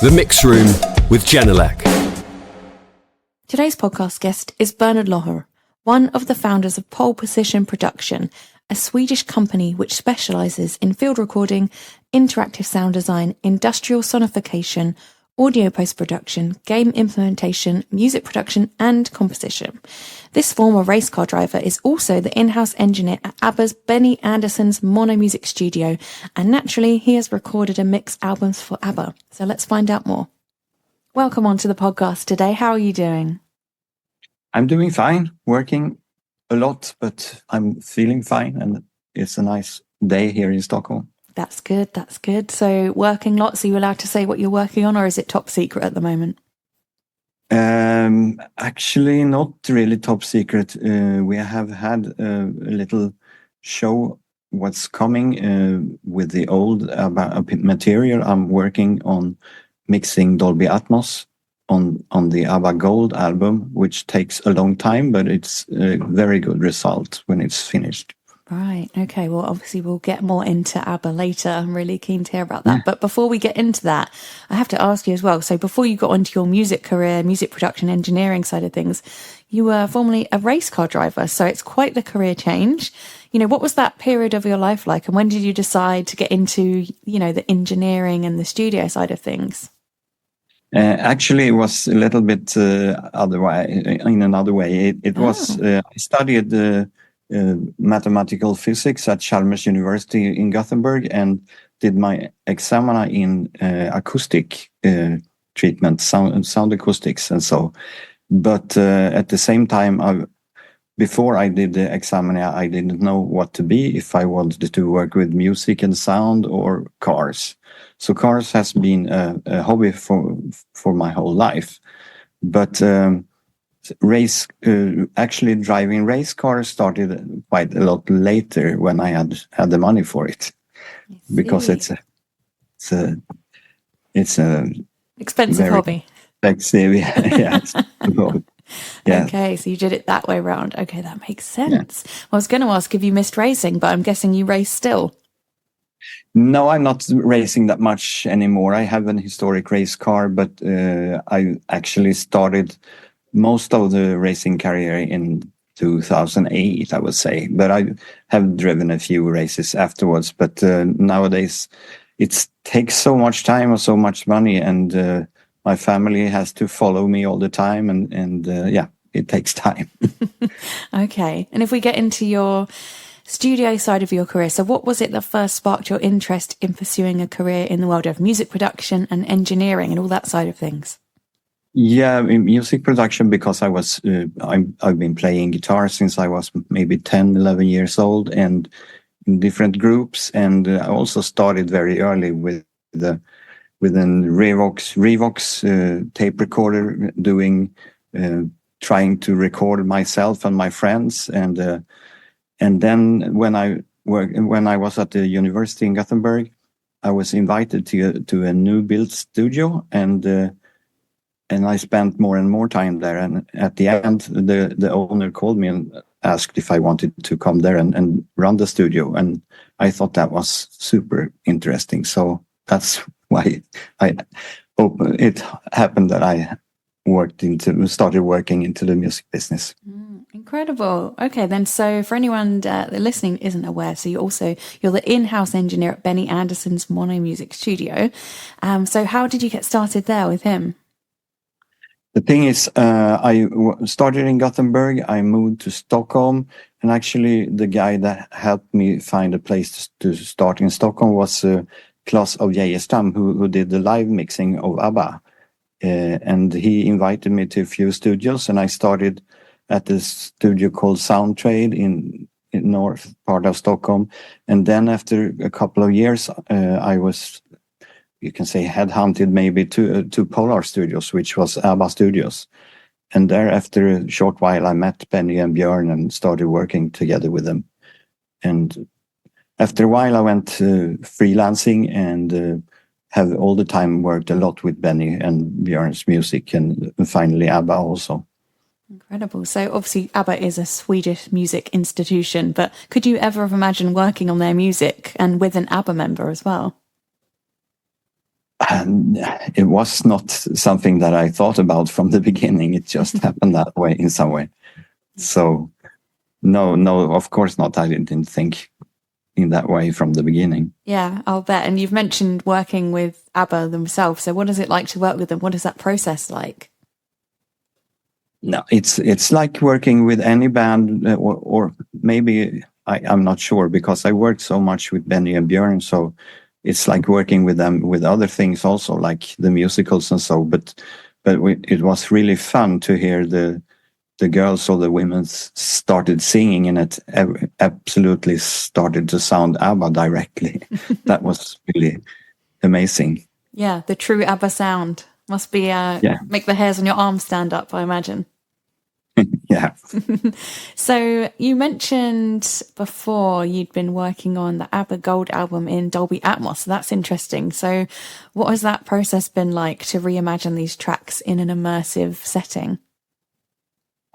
The Mix Room with Genelec. Today's podcast guest is Bernard Lohr, one of the founders of Pole Position Production, a Swedish company which specialises in field recording, interactive sound design, industrial sonification, audio post-production, game implementation, music production and composition. This former race car driver is also the in-house engineer at ABBA's Benny Andersson's Mono Music Studio, and naturally he has recorded and mixed albums for ABBA. So let's find out more. Welcome onto the podcast today. How are you doing? I'm doing fine, working a lot, but I'm feeling fine, and it's a nice day here in Stockholm. That's good, that's good. So working lots, are you allowed to say what you're working on, or is it top secret at the moment? Actually, not really top secret. We have had a little show what's coming with the old ABBA material. I'm working on mixing Dolby Atmos on the ABBA Gold album, which takes a long time, but it's a very good result when it's finished. Right. Okay. Well, obviously we'll get more into ABBA later. I'm really keen to hear about that. Yeah. But before we get into that, I have to ask you as well. So before you got into your music career, music production, engineering side of things, you were formerly a race car driver. So it's quite the career change. You know, what was that period of your life like? And when did you decide to get into, you know, the engineering and the studio side of things? Actually, it was a little bit in another way. It was, I studied mathematical physics at Chalmers University in Gothenburg and did my examina in acoustic treatment, sound acoustics and so. But at the same time, before I did the examina, I didn't know what to be, if I wanted to work with music and sound or cars. So cars has been a hobby for my whole life. But actually driving race cars started quite a lot later when I had the money for it, because it's a expensive hobby. Expensive, yeah. Yeah. Okay, so you did it that way around. Okay, that makes sense. Yeah. I was going to ask if you missed racing, but I'm guessing you race still. No, I'm not racing that much anymore. I have an historic race car, but I actually started most of the racing career in 2008, I would say. But I have driven a few races afterwards. But nowadays, it takes so much time or so much money, and my family has to follow me all the time, and it takes time. Okay. And if we get into your studio side of your career, so what was it that first sparked your interest in pursuing a career in the world of music production and engineering and all that side of things? Yeah, in music production, because I've been playing guitar since I was maybe 10, 11 years old, and in different groups, and I also started very early with an Revox tape recorder, trying to record myself and my friends, and then when I was at the university in Gothenburg, I was invited to a new built studio, and I spent more and more time there. And at the end, the owner called me and asked if I wanted to come there and run the studio, and I thought that was super interesting. So that's why it happened that I started working into the music business. Incredible. Okay, then, so for anyone that listening isn't aware, so you're the in-house engineer at Benny Andersson's Mono Music Studio. So how did you get started there with him? The thing is, I started in Gothenburg. I moved to Stockholm, and actually the guy that helped me find a place to start in Stockholm was Claes of Geijerstam, who did the live mixing of ABBA. And he invited me to a few studios, and I started at this studio called Soundtrade in north part of Stockholm. And then after a couple of years, I was, you can say, headhunted maybe to Polar Studios, which was ABBA Studios. And there, after a short while, I met Benny and Björn and started working together with them. And after a while, I went freelancing and have all the time worked a lot with Benny and Björn's music, and finally ABBA also. Incredible. So obviously ABBA is a Swedish music institution, but could you ever have imagined working on their music and with an ABBA member as well? And it was not something that I thought about from the beginning. It just happened that way in some way. So no, of course not. I didn't think in that way from the beginning. Yeah, I'll bet. And you've mentioned working with ABBA themselves. So what is it like to work with them? What is that process like? No, it's like working with any band, or maybe I'm not sure, because I worked so much with Benny and Björn, so it's like working with them with other things also, like the musicals and so. But it was really fun to hear the girls or the women started singing, and it absolutely started to sound ABBA directly. That was really amazing. Yeah, the true ABBA sound must be make the hairs on your arms stand up, I imagine. Yeah. So you mentioned before you'd been working on the ABBA Gold album in Dolby Atmos. So that's interesting. So what has that process been like to reimagine these tracks in an immersive setting?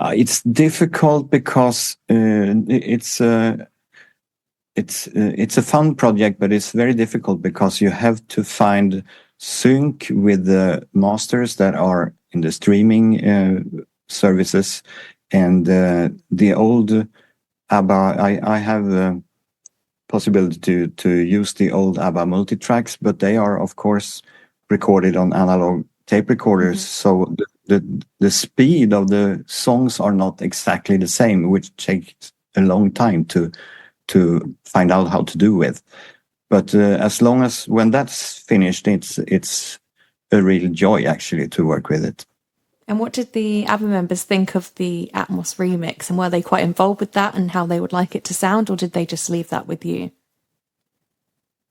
It's difficult because it's a fun project, but it's very difficult because you have to find sync with the masters that are in the streaming services, and the old ABBA. I have the possibility to use the old ABBA multitracks, but they are of course recorded on analog tape recorders. So the speed of the songs are not exactly the same, which takes a long time to find out how to do with. But as long as when that's finished, it's a real joy actually to work with it. And what did the ABBA members think of the Atmos remix? And were they quite involved with that and how they would like it to sound, or did they just leave that with you?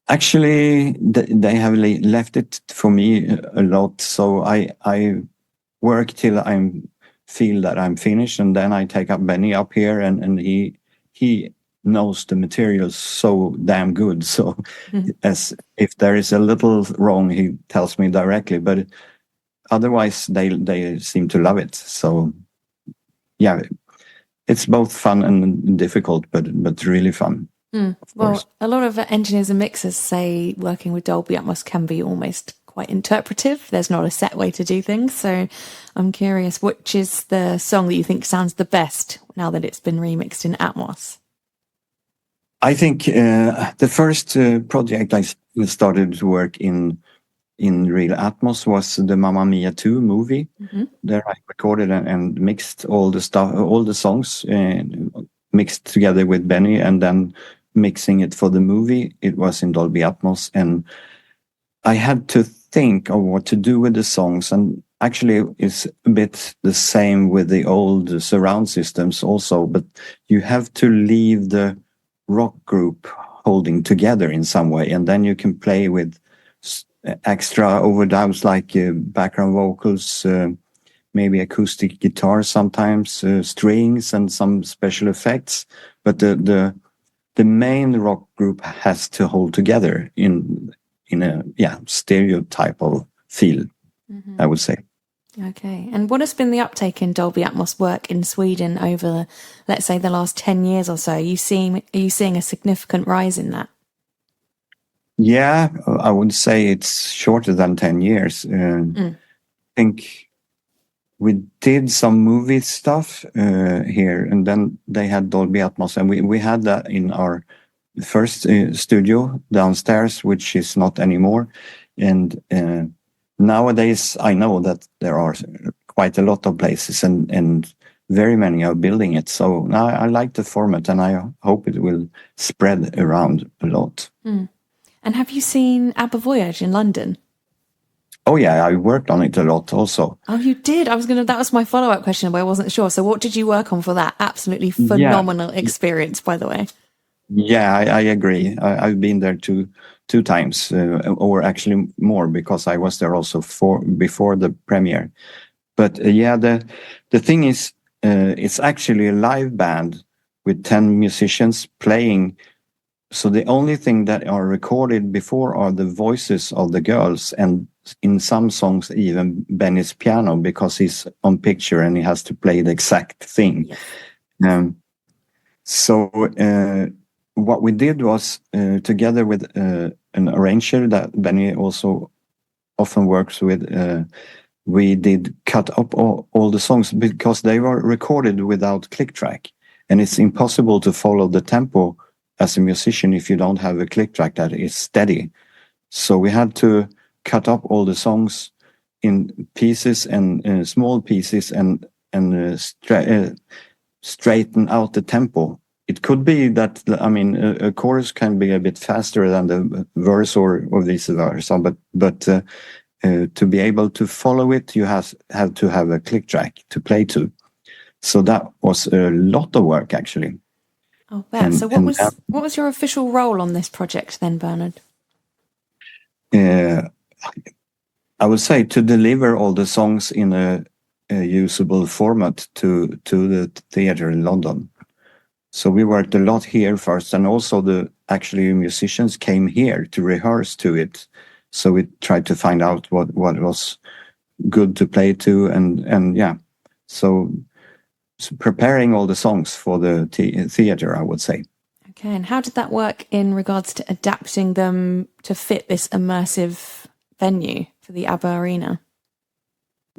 Actually, they have left it for me a lot. So I work till I feel that I'm finished, and then I take up Benny up here, and he knows the material so damn good. So as if there is a little wrong, he tells me directly. But otherwise, they seem to love it. So yeah, it's both fun and difficult, but really fun. Well, a lot of engineers and mixers say working with Dolby Atmos can be almost quite interpretive. There's not a set way to do things. So I'm curious, which is the song that you think sounds the best now that it's been remixed in Atmos? I think the first project I started to work in real Atmos was the Mamma Mia 2 movie. There I recorded and mixed all the stuff, all the songs, mixed together with Benny, and then mixing it for the movie. It was in Dolby Atmos, and I had to think of what to do with the songs. And actually, it's a bit the same with the old surround systems also, but you have to leave the rock group holding together in some way, and then you can play with extra overdubs like background vocals, maybe acoustic guitar sometimes, strings, and some special effects. But the main rock group has to hold together in a stereotype of feel, I would say. Okay. And what has been the uptake in Dolby Atmos work in Sweden over, let's say, the last 10 years or so? Are you seeing a significant rise in that? Yeah, I would say it's shorter than 10 years. I think we did some movie stuff here, and then they had Dolby Atmos, and we had that in our first studio downstairs, which is not anymore. And nowadays, I know that there are quite a lot of places, and very many are building it. So now I like the format, and I hope it will spread around a lot. And have you seen ABBA Voyage in London? Oh yeah, I worked on it a lot also. Oh, you did? That was my follow-up question, but I wasn't sure. So what did you work on for that? Absolutely phenomenal experience, by the way. Yeah, I agree. I've been there two times, or actually more, because I was there also before the premiere. But the thing is, it's actually a live band with 10 musicians playing. So the only thing that are recorded before are the voices of the girls, and in some songs even Benny's piano, because he's on picture and he has to play the exact thing. Yeah. So what we did was, together with an arranger that Benny also often works with, we did cut up all the songs because they were recorded without click track, and it's impossible to follow the tempo as a musician if you don't have a click track that is steady. So we had to cut up all the songs in pieces and small pieces and straighten out the tempo. It could be that, a chorus can be a bit faster than the verse or vice versa, but to be able to follow it, you have to have a click track to play to. So that was a lot of work, actually. Oh, bet. So what was your official role on this project then, Bernard? I would say to deliver all the songs in a usable format to the theater in London. So we worked a lot here first, and also the musicians came here to rehearse to it. So we tried to find out what was good to play to, and yeah, so preparing all the songs for the theater, I would say. Okay, and how did that work in regards to adapting them to fit this immersive venue for the ABBA Arena?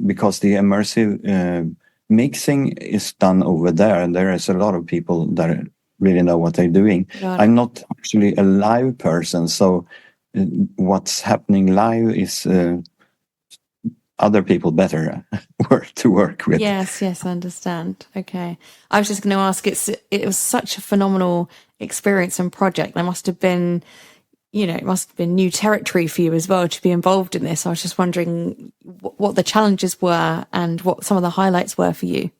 Because the immersive mixing is done over there, and there is a lot of people that really know what they're doing. I'm not actually a live person, so what's happening live is other people better to work with. Yes, I understand. Okay. I was just going to ask, it was such a phenomenal experience and project. There must have been, it must have been new territory for you as well to be involved in this. I was just wondering what the challenges were and what some of the highlights were for you.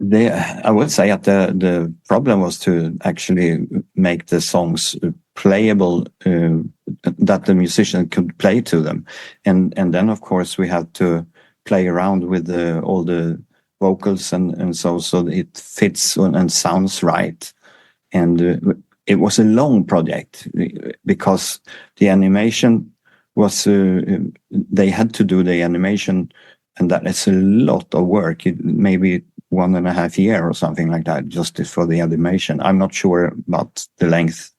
I would say that the problem was to actually make the songs playable, that the musician could play to them, and then of course we had to play around with all the vocals and so it fits and sounds right. And it was a long project because the animation was they had to do the animation, and that is a lot of work. Maybe 1.5 years or something like that, just for the animation. I'm not sure about the length,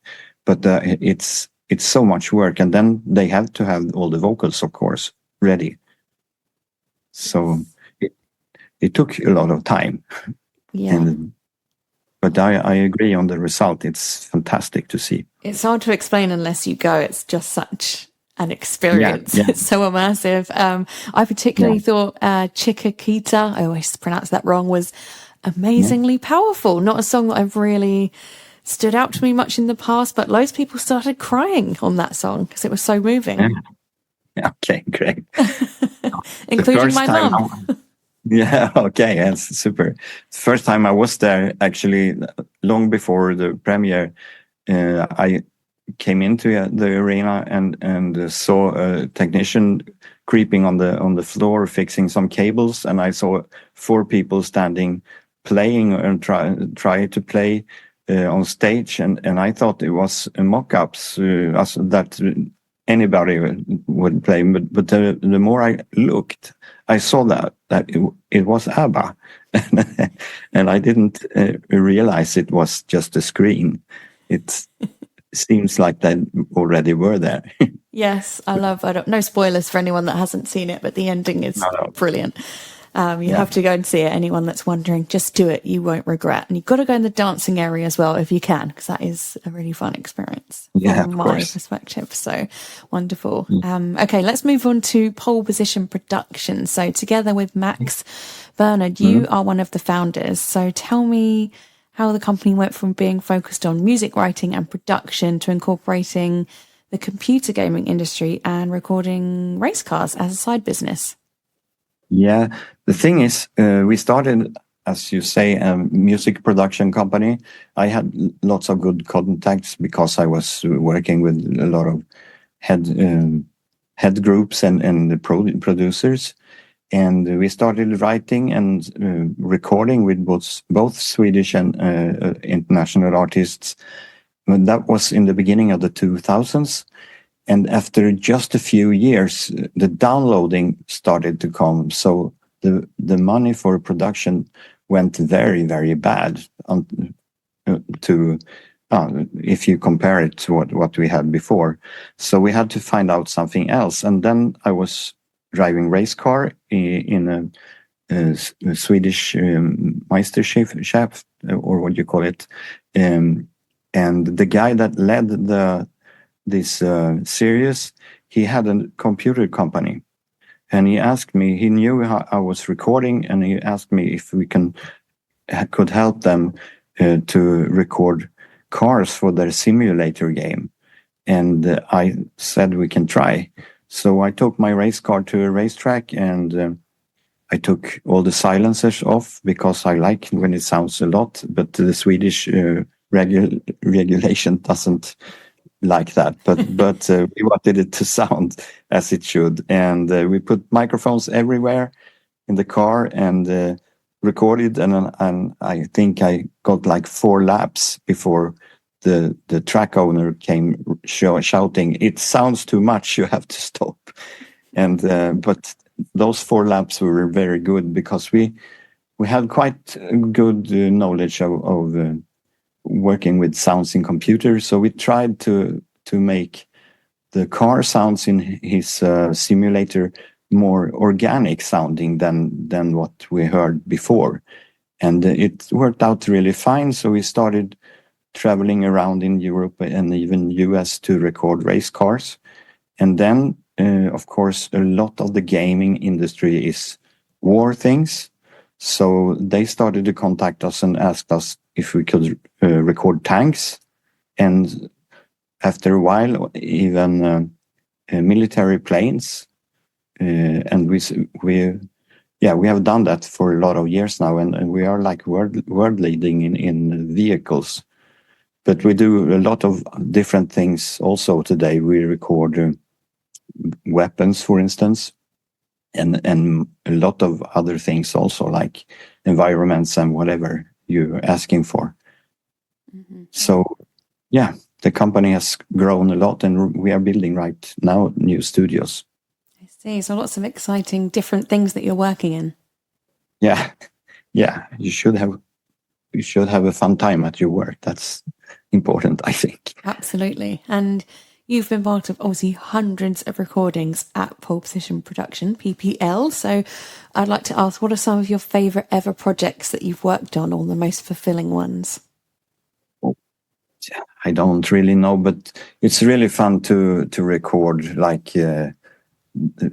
but it's so much work. And then they have to have all the vocals, of course, ready. So it took a lot of time. Yeah. But I agree on the result. It's fantastic to see. It's hard to explain unless you go. It's just such an experience. Yeah. It's so immersive. I particularly thought Chiquita, I always pronounce that wrong, was amazingly powerful. Not a song that I've really stood out to me much in the past, but loads of people started crying on that song because it was so moving. Yeah. Okay, great. Including my mum. Yeah, okay, that's super. First time I was there, actually, long before the premiere, I came into the arena and saw a technician creeping on the floor fixing some cables, and I saw 4 people standing playing and try to play on stage, and I thought it was mock-ups that anybody would play, but the more I looked, I saw that it was ABBA, and I didn't realize it was just a screen. It seems like they already were there. Yes, no spoilers for anyone that hasn't seen it, but the ending is brilliant. You have to go and see it. Anyone that's wondering, just do it. You won't regret. And you've got to go in the dancing area as well if you can, because that is a really fun experience from my perspective. So wonderful. Okay, let's move on to Pole Position Production. So together with Max, Bernard, you are one of the founders. So tell me how the company went from being focused on music writing and production to incorporating the computer gaming industry and recording race cars as a side business. Yeah, the thing is, we started, as you say, a music production company. I had lots of good contacts because I was working with a lot of head groups and producers. And we started writing and recording with both Swedish and international artists. But that was in the beginning of the 2000s. And after just a few years, the downloading started to come. So the money for production went very, very bad to if you compare it to what we had before. So we had to find out something else. And then I was driving race car in a Swedish Meisterschaft, or what you call it. And the guy that led this series, he had a computer company. And he asked me, he knew how I was recording, and he asked me if we could help them to record cars for their simulator game. And I said we can try. So I took my race car to a racetrack, and I took all the silencers off because I like when it sounds a lot, but the Swedish regulation doesn't like that. But we wanted it to sound as it should, and we put microphones everywhere in the car and recorded. And I think I got like 4 laps before the track owner came shouting, "It sounds too much. You have to stop." And but those 4 laps were very good because we had quite good knowledge of working with sounds in computers. So we tried to make the car sounds in his simulator more organic sounding than what we heard before. And it worked out really fine. So we started traveling around in Europe and even US to record race cars. And then, of course, a lot of the gaming industry is war things. So they started to contact us and asked us if we could record tanks. And after a while, even military planes. And we have done that for a lot of years now. And we are like world leading in vehicles. But we do a lot of different things also today. We record weapons, for instance, and a lot of other things also, like environments and whatever you're asking for. Mm-hmm. So, yeah, the company has grown a lot, and we are building right now new studios. I see. So lots of exciting different things that you're working in. Yeah. You should have a fun time at your work. That's important, I think. Absolutely. And you've been part of obviously hundreds of recordings at Pole Position Production, PPL. So I'd like to ask, what are some of your favourite ever projects that you've worked on, or the most fulfilling ones? I don't really know, but it's really fun to record like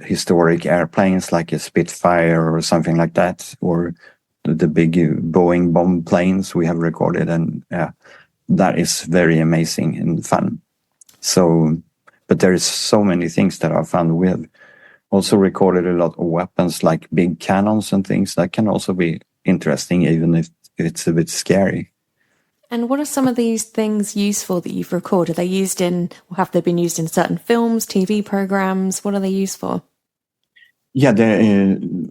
historic airplanes, like a Spitfire or something like that, or the big Boeing bomb planes we have recorded, and that is very amazing and fun. So, but there is so many things that are fun. We have also recorded a lot of weapons, like big cannons and things that can also be interesting, even if it's a bit scary. And what are some of these things useful that you've recorded? Are they used in, or have they been used in certain films, TV programs? What are they used for? Yeah,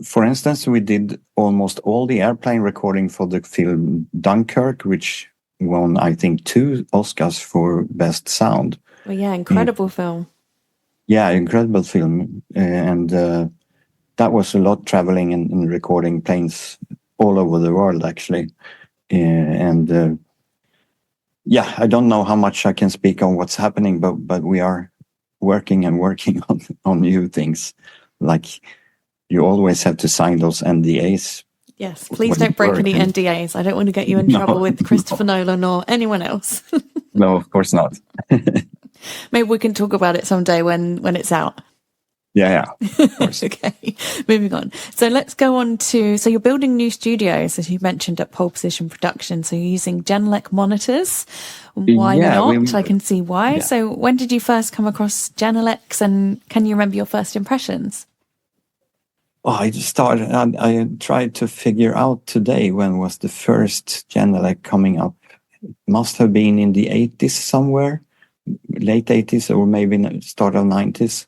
for instance, we did almost all the airplane recording for the film Dunkirk, which won, I think, 2 Oscars for Best Sound. Well, yeah, incredible film. Yeah, incredible film. And that was a lot traveling and recording planes all over the world, actually. Yeah, I don't know how much I can speak on what's happening, but we are working on new things. Like, you always have to sign those NDAs. Yes, please don't break any NDAs. I don't want to get you in trouble with Christopher Nolan or anyone else. No, of course not. Maybe we can talk about it someday when it's out. Yeah, of course. Okay, moving on. So let's go on to, so you're building new studios, as you mentioned, at Pole Position Production. So you're using Genelec monitors. Why not? I can see why. Yeah. So when did you first come across Genelecs, and can you remember your first impressions? Oh, I tried to figure out today when was the first Genelec coming up. It must have been in the 80s somewhere, late 80s or maybe start of 90s.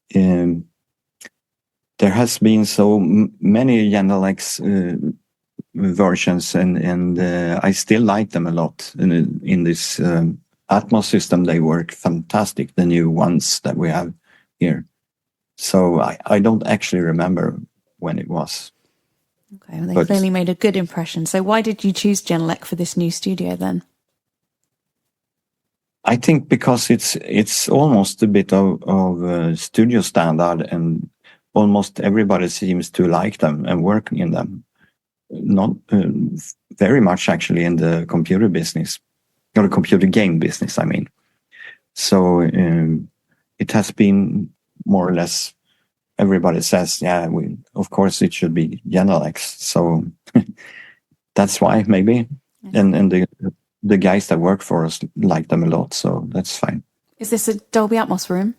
There has been so many Genelecs versions, and I still like them a lot. In this Atmos system, they work fantastic, the new ones that we have here. So I don't actually remember when it was. Okay, well, they clearly made a good impression. So why did you choose Genelec for this new studio then? I think because it's almost a bit of studio standard, and almost everybody seems to like them and work in them. Not very much actually in the computer business, or the computer game business, I mean. So it has been more or less, everybody says, yeah, of course it should be Genelex. So that's why maybe. And the guys that work for us like them a lot, so that's fine. Is this a Dolby Atmos room?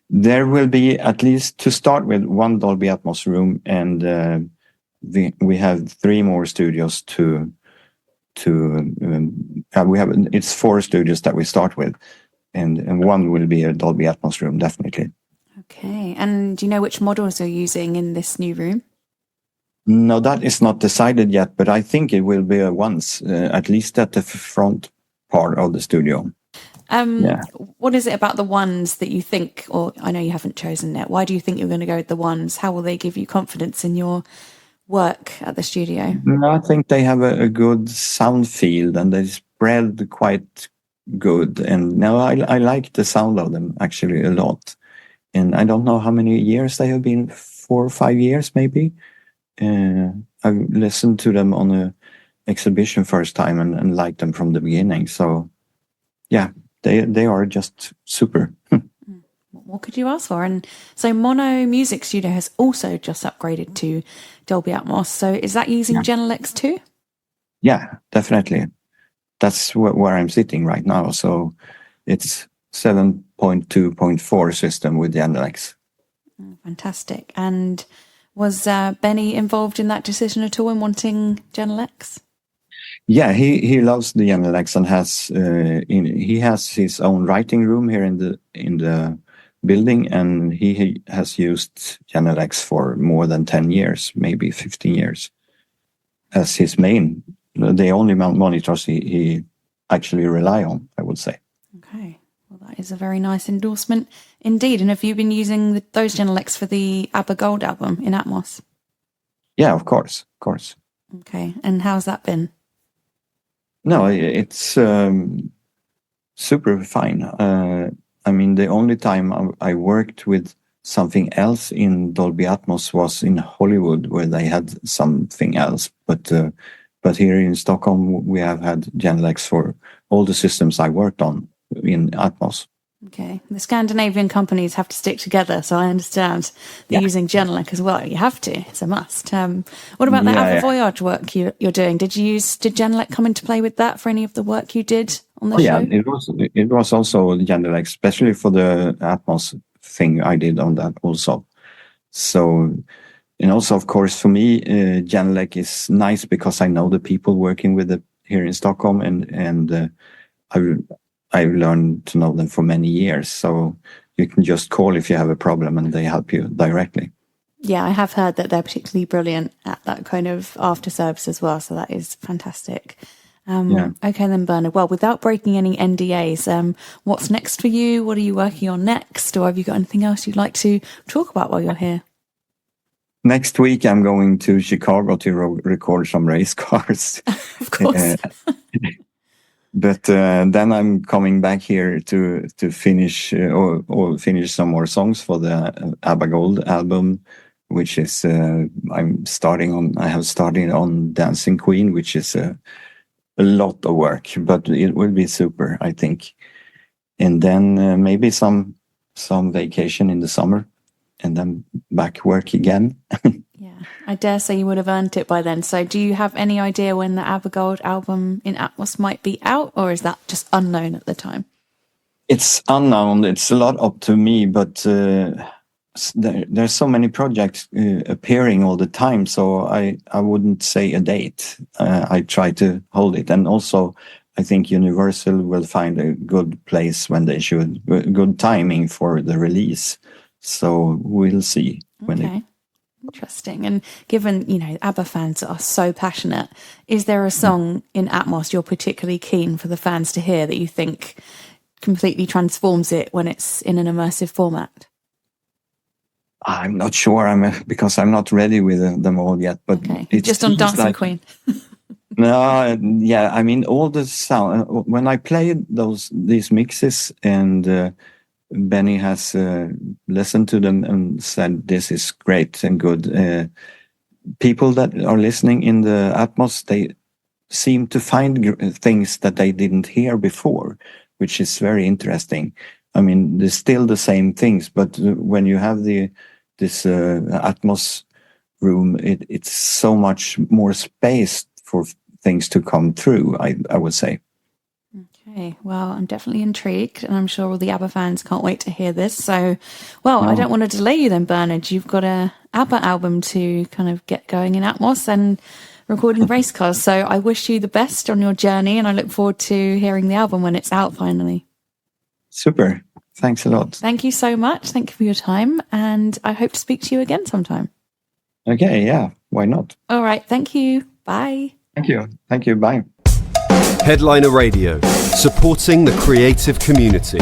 There will be, at least to start with, one Dolby Atmos room, and we have 3 more studios we have, it's 4 studios that we start with, and one will be a Dolby Atmos room, definitely. Okay, and do you know which models you're using in this new room? No, that is not decided yet, but I think it will be a once, at least at the front part of the studio. What is it about the ones that you think, or I know you haven't chosen yet, why do you think you're going to go with the ones? How will they give you confidence in your work at the studio? No, I think they have a good sound field, and they spread quite good. And no, I like the sound of them actually a lot. And I don't know how many years they have been, 4 or 5 years maybe. I've listened to them on a exhibition first time and liked them from the beginning. So yeah, they are just super. What could you ask for? And so Mono Music Studio has also just upgraded to Dolby Atmos. So is that using Genelex too? Yeah, definitely. That's where I'm sitting right now. So it's 7.2.4 system with Genelex. Fantastic. And was Benny involved in that decision at all in wanting Genelex? Yeah, he loves the Genelex and he has his own writing room here in the building, and he has used Genelex for more than 10 years, maybe 15 years, as his main, the only monitors he actually rely on, I would say. Okay. Well, that is a very nice endorsement indeed. And have you been using those Genelex for the ABBA Gold album in Atmos? Yeah, of course. Okay. And how's that been? No, it's super fine. I mean, the only time I worked with something else in Dolby Atmos was in Hollywood, where they had something else. But here in Stockholm, we have had Genelex for all the systems I worked on in Atmos. Okay. The Scandinavian companies have to stick together, so I understand they're using Genelex as well. You have to. It's a must. What about the ABBA Voyage work you're doing? Did Genelex come into play with that for any of the work you did on the show? Yeah, it was also Genelex, especially for the Atmos thing I did on that also. So, and also, of course, for me, Genelex is nice because I know the people working with it here in Stockholm, and I've learned to know them for many years. So you can just call if you have a problem and they help you directly. Yeah, I have heard that they're particularly brilliant at that kind of after service as well. So that is fantastic. Okay then, Bernard. Well, without breaking any NDAs, what's next for you? What are you working on next? Or have you got anything else you'd like to talk about while you're here? Next week, I'm going to Chicago to record some race cars. Of course. But then I'm coming back here to finish or finish some more songs for the ABBA Gold album, which is I have started on Dancing Queen, which is a lot of work, but it will be super, I think. And then maybe some vacation in the summer, and then back work again. Yeah, I dare say you would have earned it by then. So do you have any idea when the ABBA Gold album in Atmos might be out, or is that just unknown at the time? It's unknown. It's a lot up to me, but there's so many projects appearing all the time, so I wouldn't say a date. I try to hold it. And also, I think Universal will find a good place when they should, good timing for the release. So we'll see. Okay. Interesting. And given, ABBA fans are so passionate, is there a song in Atmos you're particularly keen for the fans to hear that you think completely transforms it when it's in an immersive format? I'm not sure. Because I'm not ready with them all yet. But okay. Just on Dancing Queen. No, yeah, I mean all the sound when I played these mixes, and Benny has listened to them and said this is great and good. People that are listening in the Atmos, they seem to find things that they didn't hear before, which is very interesting. I mean, there's still the same things, but when you have this Atmos room, it's so much more space for things to come through, I would say. Okay, well, I'm definitely intrigued, and I'm sure all the ABBA fans can't wait to hear this. So, well, I don't want to delay you then, Bernard. You've got a ABBA album to kind of get going in Atmos and recording race cars. So I wish you the best on your journey, and I look forward to hearing the album when it's out finally. Super. Thanks a lot. Thank you so much. Thank you for your time, and I hope to speak to you again sometime. Okay, yeah, why not? All right, thank you. Bye. Thank you. Thank you. Bye. Headliner Radio, supporting the creative community.